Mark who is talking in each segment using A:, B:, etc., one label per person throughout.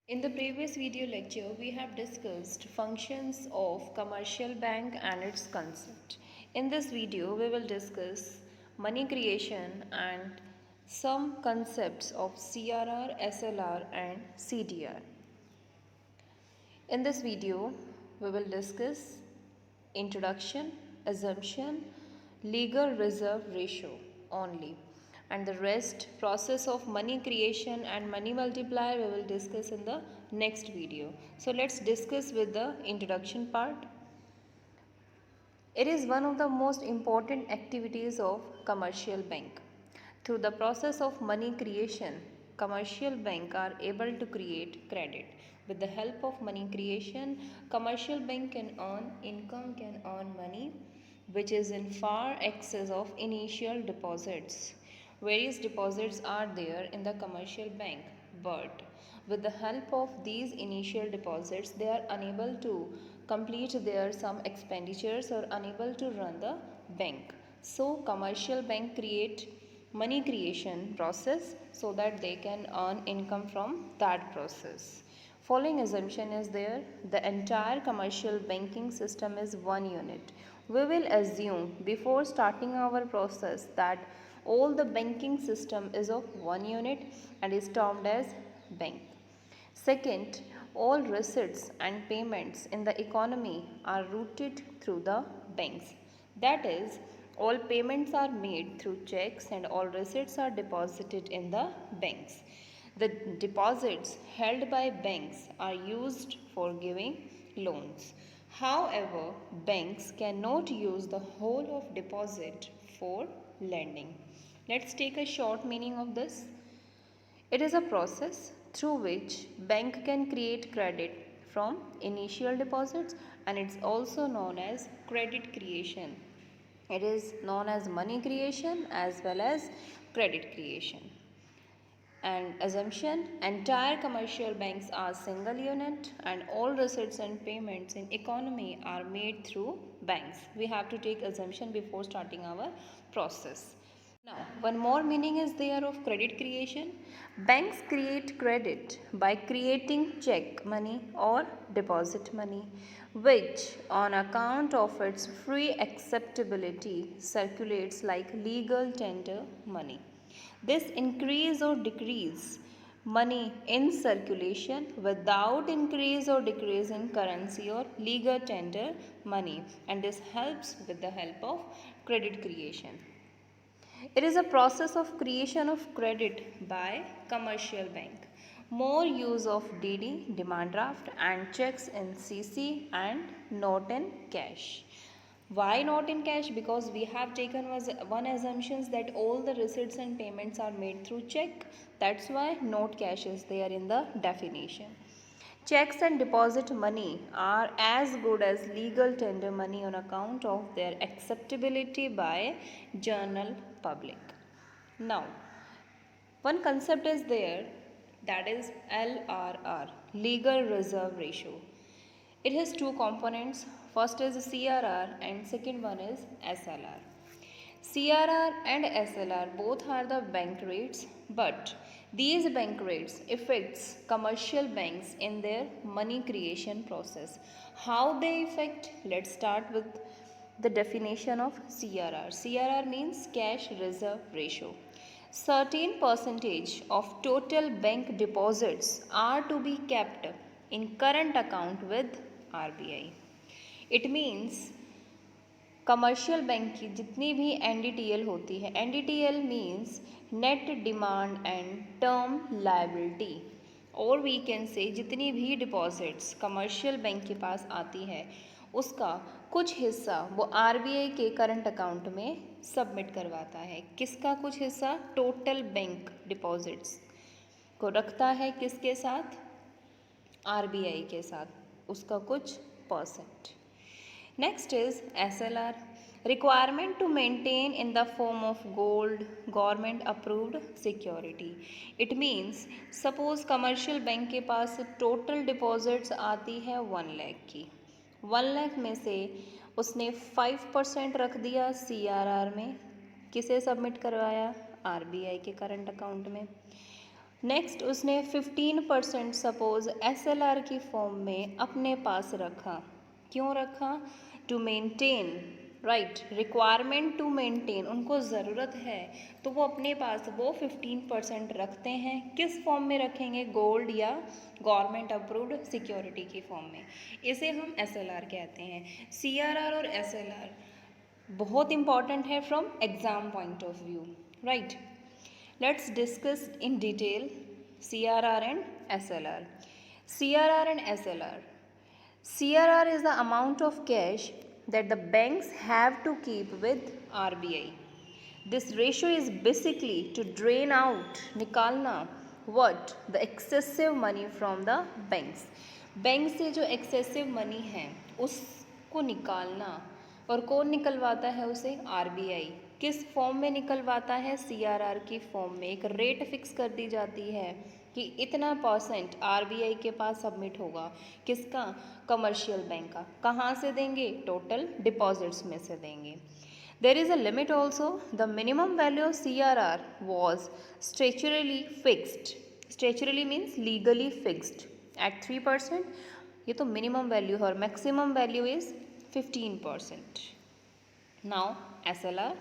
A: In the previous video lecture, we have discussed functions of commercial bank and its concept. In this video, we will discuss money creation and some concepts of CRR, SLR and CDR. In this video, we will discuss introduction, assumption, legal reserve ratio only, and the rest process of money creation and money multiplier we will discuss in the next video. So let's discuss with the introduction part. It is one of the most important activities of commercial bank. Through the process of money creation, commercial bank are able to create credit. With the help of money creation, commercial bank can earn income, can earn money, which is in far excess of initial deposits. Various deposits are there in the commercial bank, but with the help of these initial deposits, they are unable to complete their some expenditures or unable to run the bank. So commercial bank create money creation process so that they can earn income from that process. Following assumption is there: the entire commercial banking system is one unit. We will assume before starting our process that all the banking system is of one unit and is termed as bank. Second, all receipts and payments in the economy are routed through the banks. That is, all payments are made through checks and all receipts are deposited in the banks. The deposits held by banks are used for giving loans. However, banks cannot use the whole of deposit for lending. Let's take a short meaning of this. It is a process through which bank can create credit from initial deposits, and it's also known as credit creation. It is known as money creation as well as credit creation. And assumption: entire commercial banks are single unit and all receipts and payments in economy are made through banks. We have to take assumption before starting our process. Now, one more meaning is there of credit creation. Banks create credit by creating check money or deposit money, which, on account of its free acceptability, circulates like legal tender money. This increase or decrease money in circulation without increase or decrease in currency or legal tender money, and this helps with the help of credit creation. It is a process of creation of credit by commercial bank. More use of DD, demand draft and checks in CC and not in cash. Why not in cash? Because we have taken one assumptions that all the receipts and payments are made through check. That's why not cash is there in the definition. Checks and deposit money are as good as legal tender money on account of their acceptability by general public. Now, one concept is there, that is LRR, legal reserve ratio. It has two components. First is CRR and second one is SLR. CRR and SLR both are the bank rates, but these bank rates affects commercial banks in their money creation process. How they affect? Let's start with the definition of CRR. CRR means cash reserve ratio. Certain percentage of total bank deposits are to be kept in current account with RBI. It means commercial bank की जितनी भी NDTL होती है, NDTL means net demand and term liability, और we can say जितनी भी deposits commercial bank के पास आती है उसका कुछ हिस्सा वो RBI के करंट अकाउंट में सबमिट करवाता है. किसका कुछ हिस्सा? टोटल बैंक डिपॉजिट्स को रखता है किसके साथ? RBI के साथ, उसका कुछ percent. Next is SLR, requirement to maintain in the form of gold, government approved security. It means suppose commercial bank के पास total deposits आती है 1 लाख की. 1 लाख में से उसने 5% रख दिया CRR में. किसे सबमिट करवाया? RBI के करंट अकाउंट में. नेक्स्ट उसने 15% सपोज SLR की फॉर्म में अपने पास रखा। क्यों रखा? To maintain, right, requirement to maintain, उनको ज़रूरत है तो वो अपने पास वो 15% रखते हैं। किस फॉर्म में रखेंगे? गोल्ड या गवर्नमेंट अप्रूव्ड सिक्योरिटी की फॉर्म में। इसे हम SLR कहते हैं। CRR और SLR बहुत इंपॉर्टेंट है from exam point of view, right. Let's discuss in detail CRR and SLR. CRR and SLR. CRR is the amount of cash that the banks have to keep with RBI. This ratio is basically to drain out, निकालना, what? The excessive money from the banks. Bank से जो excessive money है उसको निकालना। और कौन निकलवाता है उसे? RBI। किस फॉर्म में निकलवाता है? CRR की फॉर्म में। एक रेट फिक्स कर दी जाती है कि इतना परसेंट RBI के पास सबमिट होगा। किसका? कमर्शियल बैंक का। कहाँ से देंगे? टोटल डिपॉजिट्स में से देंगे। There is a limit also. The minimum value of CRR was statutorily fixed. Statutorily means legally fixed at 3%. ये तो मिनिमम वैल्यू है और maximum value is 15%. Now SLR.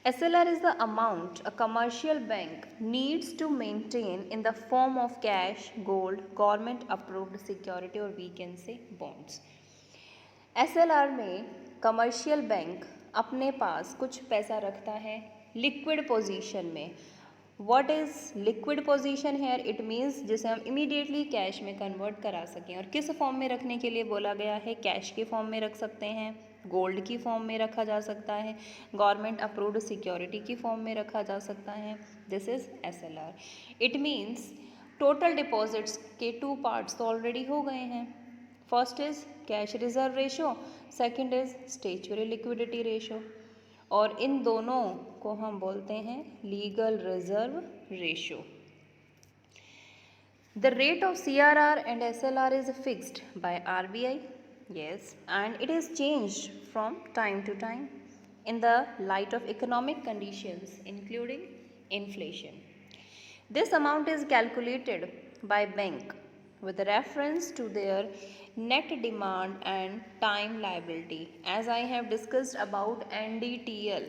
A: SLR is the amount a commercial bank needs to maintain in the form of cash, gold, government approved security, or we can say bonds. SLR में commercial bank अपने पास कुछ पैसा रखता है liquid position में। What is liquid position है? It means जिसे हम इमीडिएटली कैश में कन्वर्ट करा सकें। और किस फॉर्म में रखने के लिए बोला गया है? कैश के फॉर्म में रख सकते हैं, गोल्ड की फॉर्म में रखा जा सकता है, गवर्नमेंट अप्रूव्ड सिक्योरिटी की फॉर्म में रखा जा सकता है। This is SLR। It means total deposits के 2 पार्ट्स तो ऑलरेडी हो गए हैं। First is cash reserve ratio, second is statutory liquidity ratio, और इन दोनों को हम बोलते हैं legal reserve ratio. The rate of CRR and SLR is fixed by RBI, yes, and it is changed from time to time in the light of economic conditions including inflation. This amount is calculated by bank with reference to their net demand and time liability, as I have discussed about NDTL.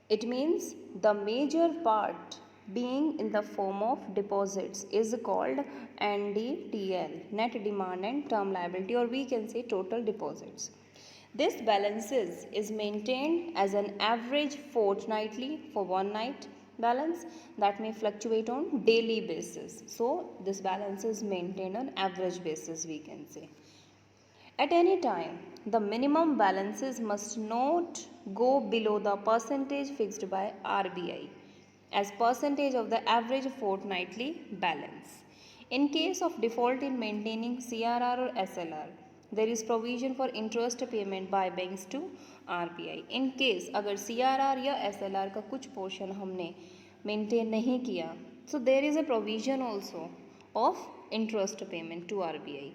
A: It means the major part being in the form of deposits is called NDTL, net demand and term liability, or we can say total deposits. This balances is maintained as an average fortnightly for one night balance that may fluctuate on daily basis. So this balance is maintained on average basis, we can say. At any time, the minimum balances must not go below the percentage fixed by RBI as percentage of the average fortnightly balance. In case of default in maintaining CRR or SLR, there is provision for interest payment by banks to RBI. In case अगर CRR या SLR का कुछ portion हमने maintain नहीं किया, so there is a provision also of interest payment to RBI.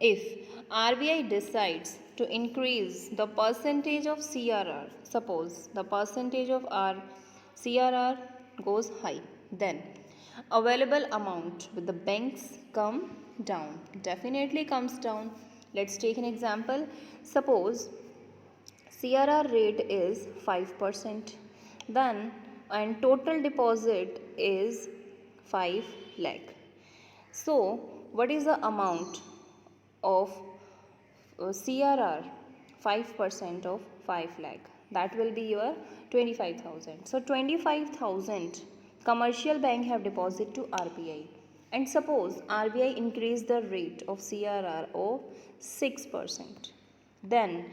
A: If RBI decides to increase the percentage of CRR, suppose the percentage of our CRR goes high, then available amount with the banks come down, definitely comes down. Let's take an example. Suppose CRR rate is 5%, then and total deposit is 5 lakh. So what is the amount of CRR? 5% of 5 lakh, that will be your 25,000. So 25,000 commercial bank have deposit to RBI, and suppose RBI increase the rate of CRR of 6%, then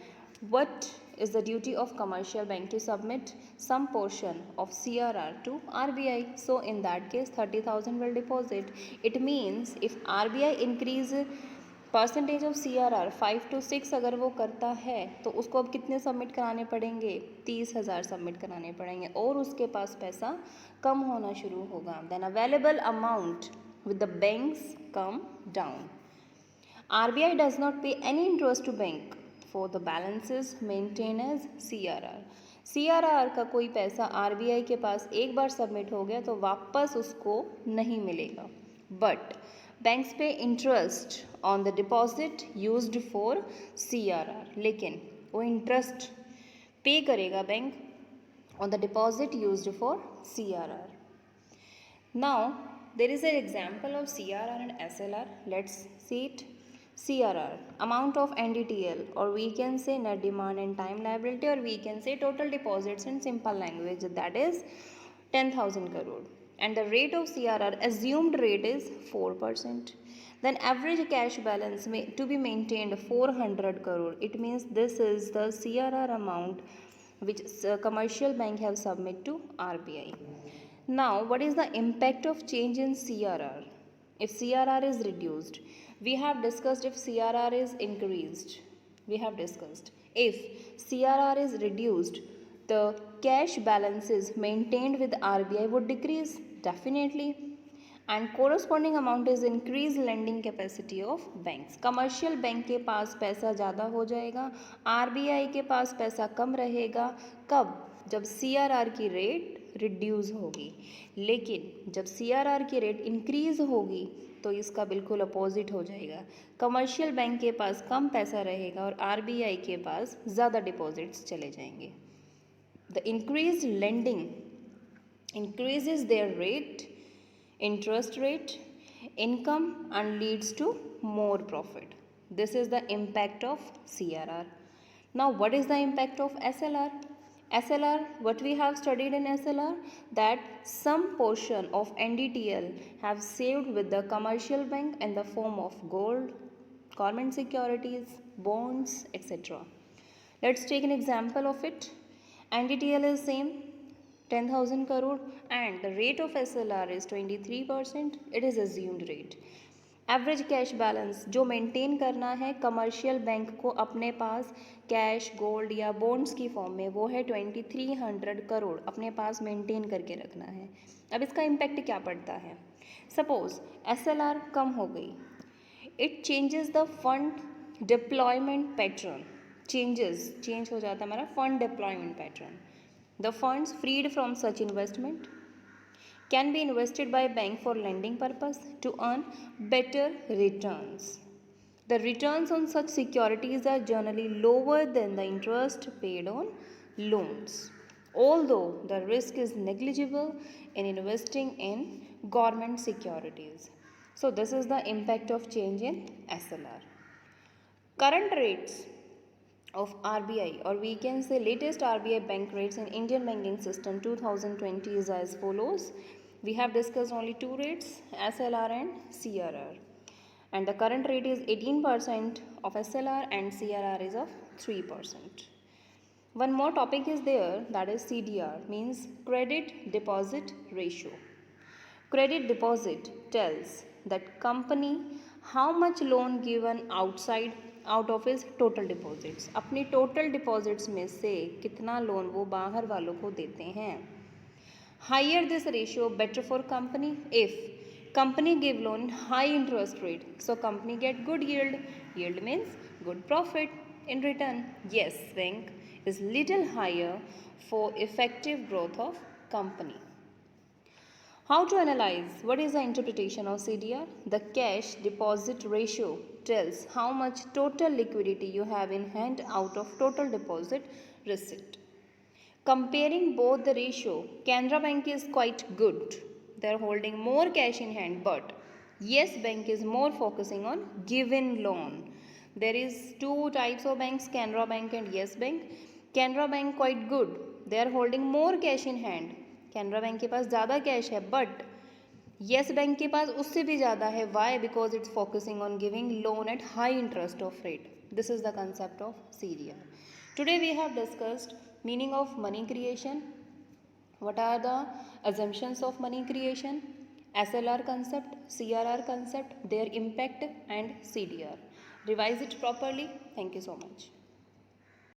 A: what is the duty of commercial bank? To submit some portion of CRR to RBI. So in that case 30,000 will deposit. It means if RBI increase percentage of CRR 5 to 6 अगर वो करता है तो उसको अब कितने submit कराने पड़ेंगे? 30,000 सबमिट कराने पड़ेंगे और उसके पास पैसा कम होना शुरू होगा। Then available amount with the banks come down. RBI does not pay any interest to bank for the balances maintained as CRR. CRR का कोई पैसा RBI के पास एक बार सबमिट हो गया तो वापस उसको नहीं मिलेगा, बट बैंक्स पे interest on the deposit used for CRR, लेकिन वो इंटरेस्ट पे करेगा bank on the deposit used for CRR. Now there is an example of CRR and SLR. Let's see it. CRR, amount of NDTL, or we can say net demand and time liability, or we can say total deposits in simple language, that is 10,000 crore, and the rate of CRR assumed rate is 4%. Then average cash balance to be maintained 400 crore. It means this is the CRR amount which commercial bank have submit to RBI. Now, what is the impact of change in CRR? If CRR is reduced, we have discussed if CRR is increased. We have discussed if CRR is reduced, the cash balances maintained with RBI would decrease definitely, and corresponding amount is increased lending capacity of banks. Commercial bank के पास पैसा ज़्यादा हो जाएगा, RBI के पास पैसा कम रहेगा. कब? जब CRR की रेट रिड्यूस होगी. लेकिन जब CRR की रेट इंक्रीज होगी तो इसका बिल्कुल अपोजिट हो जाएगा. कमर्शियल बैंक के पास कम पैसा रहेगा और RBI के पास ज़्यादा डिपॉजिट्स चले जाएंगे. The increase lending increases their rate, interest rate, income, and leads to more profit. This is the impact of CRR. Now, what is the impact of SLR? SLR, what we have studied in SLR, that some portion of NDTL have saved with the commercial bank in the form of gold, government securities, bonds, etc. Let's take an example of it. NDTL is same 10,000 crore and the rate of SLR is 23%. It is assumed rate. Average cash balance जो maintain करना है commercial bank को अपने पास cash, gold या bonds की form में, वो है 2300 करोड़ अपने पास मेंटेन करके रखना है. अब इसका इम्पैक्ट क्या पड़ता है? सपोज SLR कम हो गई, it changes the fund deployment pattern. Change हो जाता है हमारा fund deployment pattern. The funds freed from such investment can be invested by bank for lending purpose to earn better returns. The returns on such securities are generally lower than the interest paid on loans, although the risk is negligible in investing in government securities. So this is the impact of change in SLR. Current rates of RBI, or we can say latest RBI bank rates in Indian banking system 2020 is as follows. We have discussed only two rates, SLR and CRR, and the current rate is 18% of SLR and CRR is of 3%. One more topic is there, that is CDR, means credit deposit ratio. Credit deposit tells that company how much loan given out of his total deposits. अपनी total deposits में से कितना loan वो बाहर वालों को देते हैं. Higher this ratio, better for company. If company give loan high interest rate, so company get good yield. Yield means good profit in return. Yes bank is little higher for effective growth of company. How to analyze? What is the interpretation of CDR? The cash deposit ratio tells how much total liquidity you have in hand out of total deposit receipt. Comparing both the ratio, Canara Bank is quite good. They are holding more cash in hand, but Yes Bank is more focusing on given loan. There is two types of banks, Canara Bank and Yes Bank. Canara Bank quite good. They are holding more cash in hand. Canara bank के पास ज़्यादा cash है, but yes bank के पास उससे भी ज़्यादा है. Why? Because it's focusing on giving loan at high interest of rate. This is the concept of CDR. Today we have discussed meaning of money creation, what are the assumptions of money creation, SLR concept, CRR concept, their impact and CDR. Revise it properly. Thank you so much.